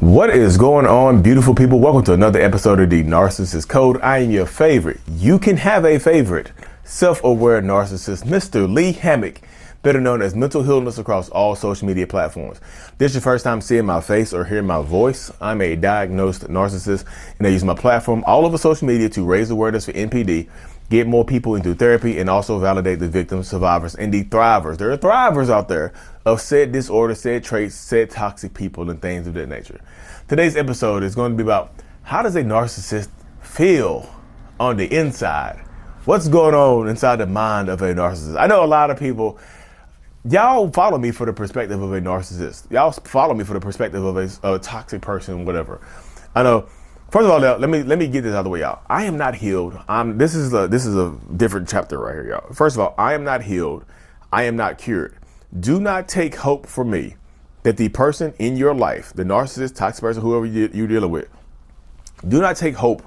What is going on, beautiful people? Welcome to another episode of the Narcissists Code. I am your favorite. You can have a favorite self-aware narcissist, Mr. Lee Hammock, better known as Mental Illness across all social media platforms. This is your first time seeing my face or hearing my voice. I'm a diagnosed narcissist, and I use my platform all over social media to raise awareness for NPD, get more people into therapy, and also validate the victims, survivors, and the thrivers. There are thrivers out there of said disorder, said traits, said toxic people, and things of that nature. Today's episode is going to be about how does a narcissist feel on the inside? What's going on inside the mind of a narcissist? I know a lot of people, y'all follow me for the perspective of a narcissist. Y'all follow me for the perspective of a toxic person, whatever. I know. First of all, let me get this out of the way, y'all. I am not healed. This is a different chapter right here, y'all. First of all, I am not healed. I am not cured. Do not take hope from me that the person in your life, the narcissist, toxic person, whoever you're dealing with, do not take hope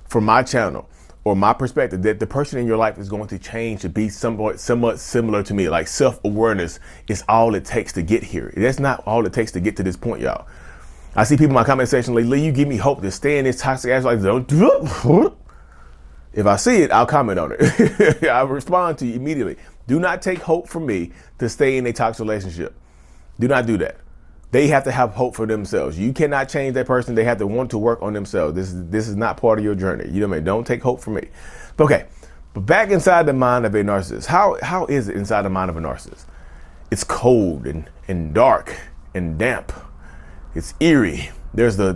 from my channel or my perspective that the person in your life is going to change to be somewhat similar to me. Like self-awareness is all it takes to get here. That's not all it takes to get to this point, y'all. I see people in my comment section like, Lee, you give me hope to stay in this toxic ass life. Don't do it. If I see it, I'll comment on it. I'll respond to you immediately. Do not take hope from me to stay in a toxic relationship. Do not do that. They have to have hope for themselves. You cannot change that person. They have to want to work on themselves. This is not part of your journey. You know what I mean? Don't take hope from me. Okay, but back inside the mind of a narcissist. How is it inside the mind of a narcissist? It's cold and dark and damp. It's eerie. There's some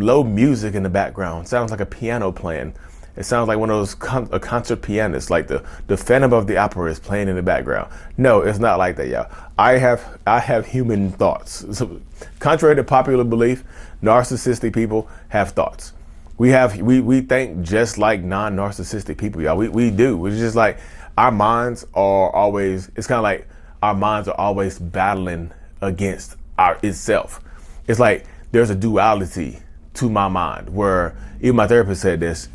low music in the background. It sounds like a piano playing. It sounds like one of those a concert pianists, like the Phantom of the Opera is playing in the background. No, it's not like that, y'all. I have human thoughts. So, contrary to popular belief, narcissistic people have thoughts. We think just like non-narcissistic people, y'all. We do. It's just like our minds are always. It's kind of like our minds are always battling against itself. It's like there's a duality to my mind, where even my therapist said this.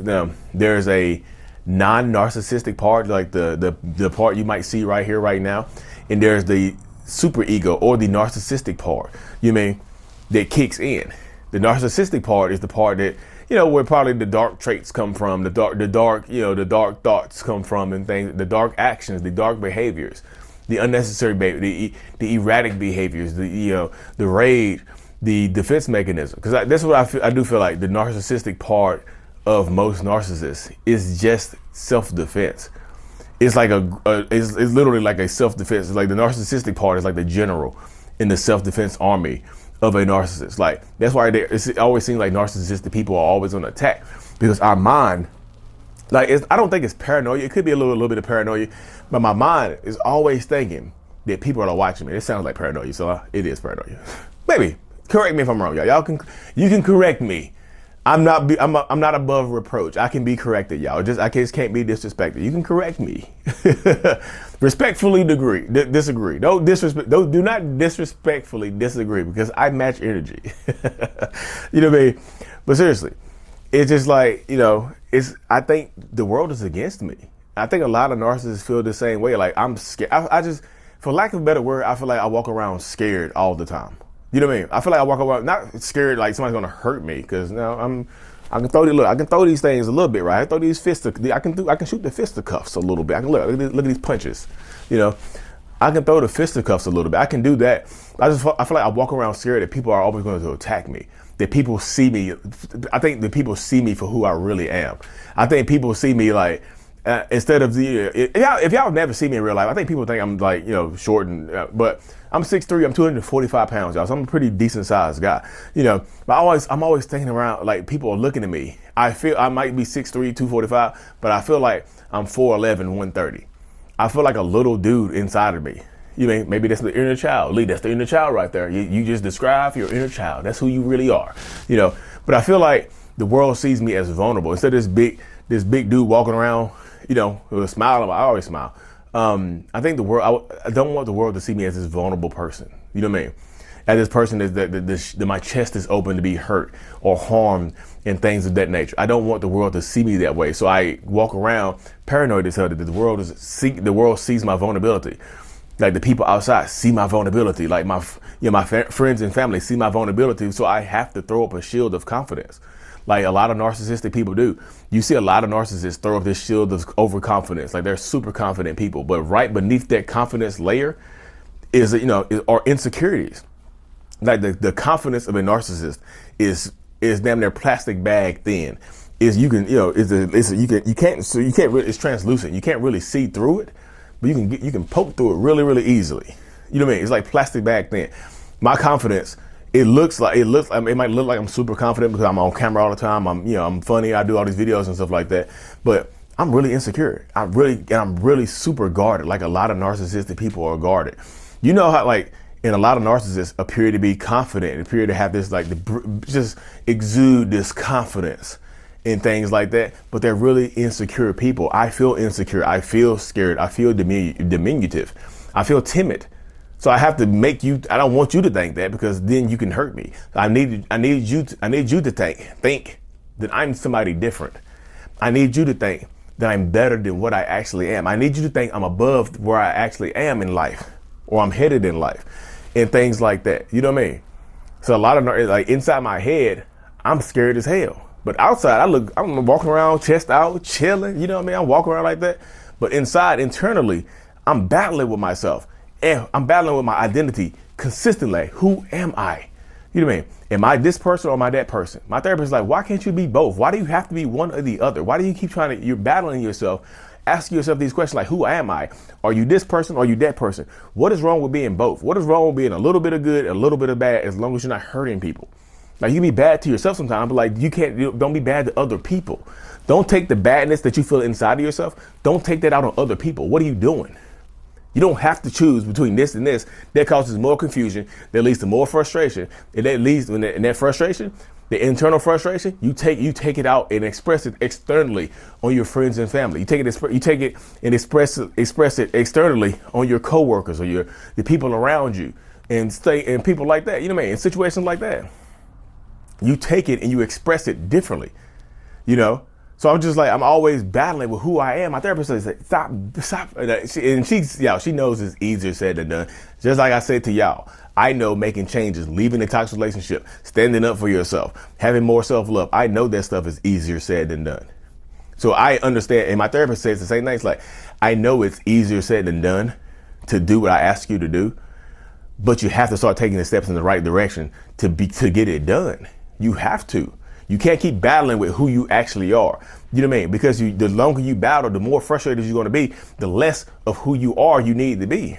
There's a non-narcissistic part, like the part you might see right here, right now, and there's the super ego or the narcissistic part. You mean that kicks in. The narcissistic part is the part that where probably the dark traits come from, the dark thoughts come from, and things, the dark actions, the dark behaviors, the unnecessary behavior, the erratic behaviors, the rage, the defense mechanism. Because that's what I do feel like the narcissistic part of most narcissists is just self-defense. It's like it's literally like a self-defense. It's like the narcissistic part is like the general in the self-defense army of a narcissist. Like that's why it always seems like narcissistic people are always on attack, because our mind, like I don't think it's paranoia. It could be a little bit of paranoia, but my mind is always thinking that people are watching me. It sounds like paranoia, so it is paranoia. Maybe. Correct me if I'm wrong, y'all. You can correct me. I'm not above reproach. I can be corrected, y'all. I just can't be disrespected. You can correct me. Respectfully disagree. Do not disrespectfully disagree, because I match energy. You know what I mean? But seriously, it's just like, I think the world is against me. I think a lot of narcissists feel the same way. Like I'm scared. I just, for lack of a better word, I feel like I walk around scared all the time. You know what I mean? I feel like I walk around not scared like somebody's gonna hurt me, because I can throw these things a little bit, right? I throw these I can shoot the fisticuffs a little bit. I can look at these punches. I can throw the fisticuffs a little bit. I can do that. I feel like I walk around scared that people are always going to attack me. That people see me. I think that people see me for who I really am. I think people see me like. Instead of if y'all never see me in real life, I think people think I'm like, short but I'm 6'3", I'm 245 pounds, y'all. So I'm a pretty decent sized guy, but I'm always thinking around, like people are looking at me. I feel I might be 6'3", 245, but I feel like I'm 4'11", 130. I feel like a little dude inside of me. Maybe that's the inner child. Lee, that's the inner child right there. You just describe your inner child. That's who you really are, but I feel like the world sees me as vulnerable. Instead of this big dude walking around, with a smile, I always smile. I think I don't want the world to see me as this vulnerable person. You know what I mean? As this person that my chest is open to be hurt or harmed and things of that nature. I don't want the world to see me that way. So I walk around paranoid as hell that the world sees my vulnerability. Like the people outside see my vulnerability. Like my friends and family see my vulnerability. So I have to throw up a shield of confidence. Like a lot of narcissistic people do. You see a lot of narcissists throw up this shield of overconfidence. Like they're super confident people. But right beneath that confidence layer is, are insecurities. Like the confidence of a narcissist is damn near plastic bag thin. Is you can, you can't really, it's translucent. You can't really see through it, but you can poke through it really, really easily. You know what I mean? It's like plastic bag thin. My confidence, it might look like I'm super confident because I'm on camera all the time. I'm funny. I do all these videos and stuff like that, but I'm really insecure. I'm really super guarded. Like a lot of narcissistic people are guarded. You know how and a lot of narcissists appear to be confident, appear to have this just exude this confidence in things like that, but they're really insecure people. I feel insecure. I feel scared. I feel diminutive. I feel timid. So I have to I don't want you to think that, because then you can hurt me. I need you to think that I'm somebody different. I need you to think that I'm better than what I actually am. I need you to think I'm above where I actually am in life, or I'm headed in life, and things like that. You know what I mean? So a lot of inside my head, I'm scared as hell. But outside, I'm walking around chest out, chilling. You know what I mean? I'm walking around like that. But internally, I'm battling with myself. And I'm battling with my identity consistently. Who am I? You know what I mean? Am I this person or am I that person? My therapist is like, why can't you be both? Why do you have to be one or the other? Why do you keep you're battling yourself, asking yourself these questions like, who am I? Are you this person or are you that person? What is wrong with being both? What is wrong with being a little bit of good, a little bit of bad, as long as you're not hurting people? Like, you can be bad to yourself sometimes, but don't be bad to other people. Don't take the badness that you feel inside of yourself. Don't take that out on other people. What are you doing? You don't have to choose between this and this. That causes more confusion. That leads to more frustration. And that leads in that frustration, the internal frustration, you take it out and express it externally on your friends and family. You take it and express it externally on your coworkers or the people around you, and people like that. You know what I mean? In situations like that, you take it and you express it differently. So I'm just I'm always battling with who I am. My therapist says, stop. And she knows it's easier said than done. Just like I said to y'all, I know making changes, leaving a toxic relationship, standing up for yourself, having more self-love. I know that stuff is easier said than done. So I understand. And my therapist says the same thing. It's I know it's easier said than done to do what I ask you to do, but you have to start taking the steps in the right direction to get it done. You have to. You can't keep battling with who you actually are. You know what I mean? Because the longer you battle, the more frustrated you're going to be, the less of who you are you need to be.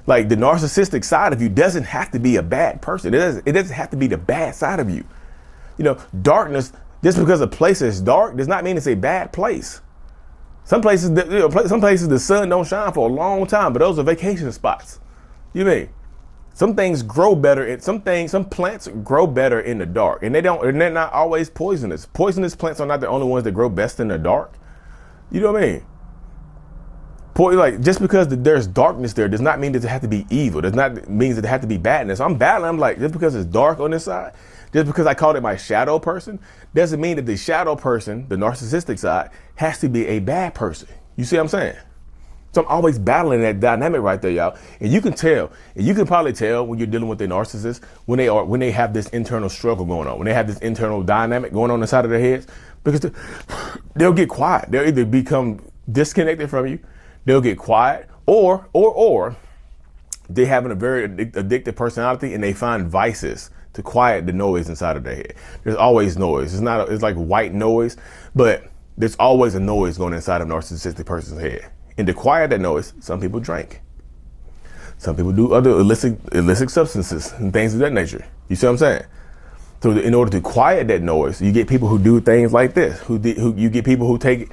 Like, the narcissistic side of you doesn't have to be a bad person. It doesn't have to be the bad side of you. Darkness, just because a place is dark does not mean it's a bad place. Some places the sun don't shine for a long time, but those are vacation spots. You know what I mean? Some things grow better. Some plants grow better in the dark, and they're not always poisonous. Poisonous plants are not the only ones that grow best in the dark. You know what I mean? Just because there's darkness there does not mean that it has to be evil. Does not mean that it has to be badness. I'm battling. I'm just because it's dark on this side, just because I called it my shadow person, doesn't mean that the shadow person, the narcissistic side, has to be a bad person. You see what I'm saying? So I'm always battling that dynamic right there, y'all. And you can tell, and you can probably tell when you're dealing with a narcissist, when they have this internal struggle going on, when they have this internal dynamic going on inside of their heads, because they'll get quiet. They'll either become disconnected from you, they'll get quiet, or they have a very addictive personality, and they find vices to quiet the noise inside of their head. There's always noise. It's like white noise, but there's always a noise going inside of a narcissistic person's head. And to quiet that noise, some people drink. Some people do other illicit substances and things of that nature. You see what I'm saying? So in order to quiet that noise, you get people who do things like this. You get people who take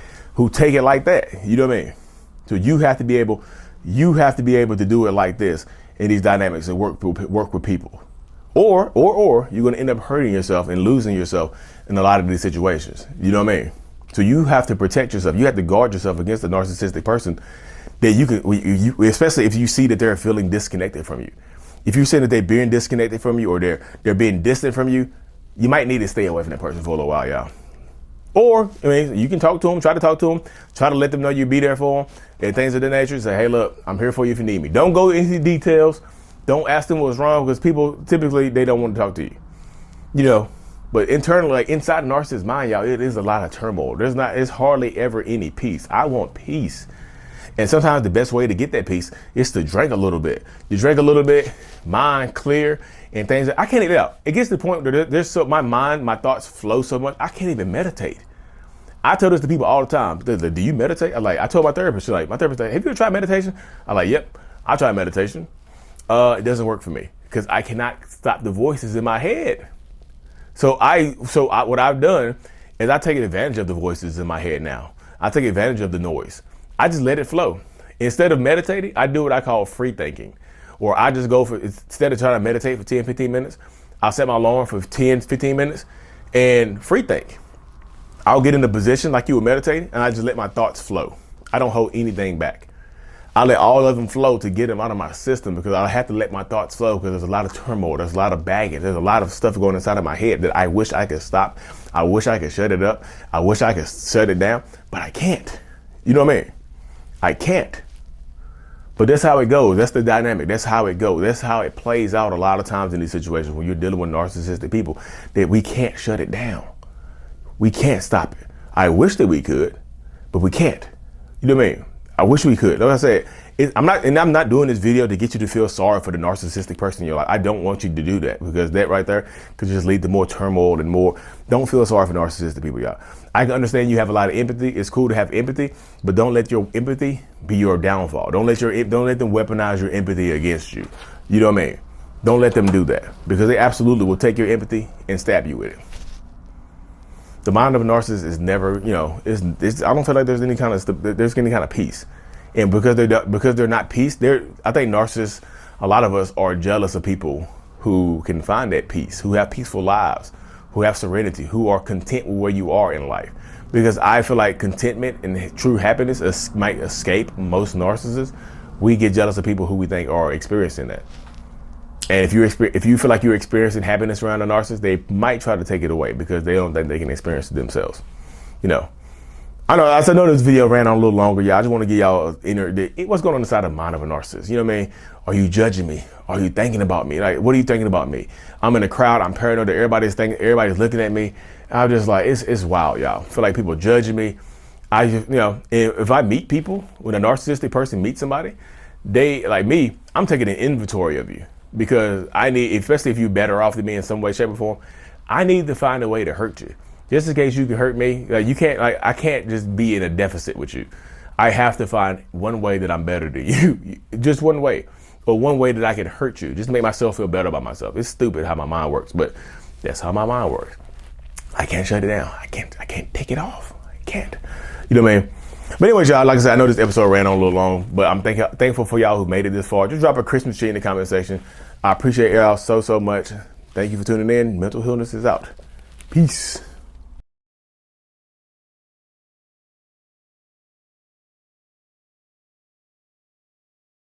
it like that. You know what I mean? So you have to be able to do it like this in these dynamics and work with people. Or you're going to end up hurting yourself and losing yourself in a lot of these situations. You know what I mean? So you have to protect yourself. You have to guard yourself against a narcissistic person that especially if you see that they're feeling disconnected from you. If you see that they're being disconnected from you, or they're being distant from you, you might need to stay away from that person for a little while, y'all. Or, I mean, you can talk to them, try to let them know you be there for them and things of that nature. Say, hey, look, I'm here for you if you need me. Don't go into details. Don't ask them what's wrong, because people typically, they don't want to talk to you, you know. But internally, like inside the narcissist's mind, y'all, it is a lot of turmoil. It's hardly ever any peace. I want peace. And sometimes the best way to get that peace is to drink a little bit. You drink a little bit, mind clear, and things. I can't even, it gets to the point where my thoughts flow so much, I can't even meditate. I tell this to people all the time. They're like, do you meditate? I told my therapist, have you ever tried meditation? I'm like, yep, I tried meditation. It doesn't work for me because I cannot stop the voices in my head. So what I've done is I take advantage of the voices in my head now. I take advantage of the noise. I just let it flow. Instead of meditating, I do what I call free thinking. Or I just go instead of trying to meditate for 10, 15 minutes, I'll set my alarm for 10, 15 minutes and free think. I'll get in a position like you were meditating and I just let my thoughts flow. I don't hold anything back. I let all of them flow to get them out of my system, because I have to let my thoughts flow because there's a lot of turmoil. There's a lot of baggage. There's a lot of stuff going inside of my head that I wish I could stop. I wish I could shut it up. I wish I could shut it down, but I can't. You know what I mean? I can't. But that's how it goes. That's the dynamic. That's how it goes. That's how it plays out a lot of times in these situations when you're dealing with narcissistic people, that we can't shut it down. We can't stop it. I wish that we could, but we can't. You know what I mean? I wish we could. Like I said, I'm not doing this video to get you to feel sorry for the narcissistic person in your life. I don't want you to do that, because that right there could just lead to more turmoil and more. Don't feel sorry for narcissistic people, y'all. I can understand you have a lot of empathy. It's cool to have empathy, but don't let your empathy be your downfall. Don't let them weaponize your empathy against you. You know what I mean? Don't let them do that, because they absolutely will take your empathy and stab you with it. The mind of a narcissist is never, I don't feel like there's any kind of peace. And because they're not peace, I think narcissists, a lot of us are jealous of people who can find that peace, who have peaceful lives, who have serenity, who are content with where you are in life. Because I feel like contentment and true happiness might escape most narcissists. We get jealous of people who we think are experiencing that. And if you feel like you're experiencing happiness around a narcissist, they might try to take it away because they don't think they can experience it themselves. You know, I know this video ran on a little longer, y'all. I just want to give y'all what's going on inside the mind of a narcissist. You know what I mean? Are you judging me? Are you thinking about me? Like, what are you thinking about me? I'm in a crowd. I'm paranoid that everybody's looking at me. I'm just like, it's wild, y'all. I feel like people judging me. If I meet people, when a narcissistic person meets somebody, they, like me, I'm taking an inventory of you. Because I need, especially if you're better off than me in some way, shape, or form, I need to find a way to hurt you. Just in case you can hurt me. I can't just be in a deficit with you. I have to find one way that I'm better than you. Just one way. Or one way that I can hurt you. Just to make myself feel better about myself. It's stupid how my mind works, but that's how my mind works. I can't shut it down. I can't take it off. I can't. You know what I mean? But anyways, y'all, like I said, I know this episode ran on a little long, but I'm thankful for y'all who made it this far. Just drop a Christmas tree in the comment section. I appreciate y'all so much. Thank you for tuning in. Mental Illness is out. Peace.